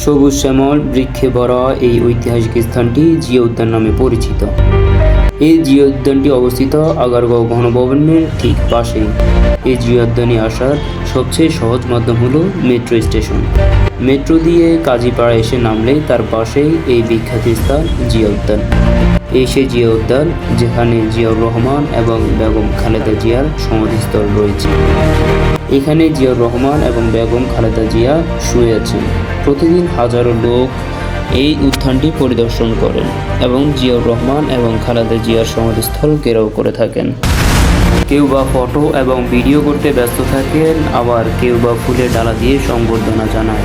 সবুজ শ্যামল বৃক্ষে ভরা এই ঐতিহাসিক স্থানটি জিয়া উদ্যান নামে পরিচিত। এই জিয়া উদ্যানটি অবস্থিত আগারগাঁও গণভবনের ঠিক পাশেই। এই জিয়া উদ্যানে আসার সবচেয়ে সহজ মাধ্যম হলো মেট্রো স্টেশন। মেট্রো দিয়ে কাজীপাড়া এসে নামলেই তার পাশেই এই বিখ্যাত স্থান জিয়া উদ্যান। এই সেই জিয়া উদ্যান যেখানে জিয়াউর রহমান এবং বেগম খালেদা জিয়ার সমাধিস্থল রয়েছে। এখানে জিয়াউর রহমান এবং বেগম খালেদা জিয়া শুয়ে আছেন। প্রতিদিন হাজারো লোক এই উদ্যানটি পরিদর্শন করেন এবং জিয়াউর রহমান এবং খালেদা জিয়ার সমাধিস্থল ঘেরাও করে থাকেন। কেউ বা ফটো এবং ভিডিও করতে ব্যস্ত থাকেন, আবার কেউ বা ফুলের ডালা দিয়ে সংবর্ধনা জানায়,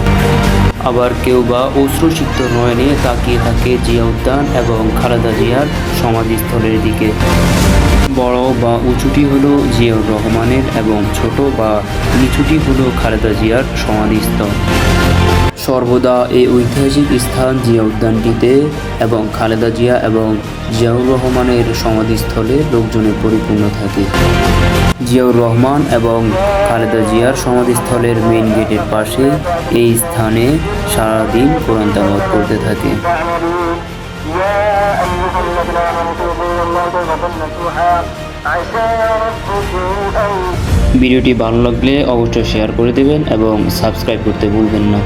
আবার কেউ বা অশ্রুসিক্ত নয়নে তাকিয়ে থাকে জিয়া উদ্যান এবং খালেদা জিয়ার সমাধিস্থলের দিকে। বড় বা উঁচুটি হলো জিয়াউর রহমানের এবং ছোট বা নিচুটি হলো খালেদা জিয়ার সমাধিস্থল। সর্বদা এই ঐতিহাসিক স্থান জিয়া উদ্যানটিতে এবং খালেদা জিয়া এবং জিয়াউর রহমানের সমাধিস্থলে লোকজনে পরিপূর্ণ থাকে। জিয়াউর রহমান এবং খালেদা জিয়ার সমাধিস্থলের মেইন গেটের পাশে এই স্থানে সারাদিন কোরআন তেলাওয়াত করতে থাকে। ভিডিওটি ভালো লাগলে অবশ্যই শেয়ার করে দেবেন এবং সাবস্ক্রাইব করতে ভুলবেন না।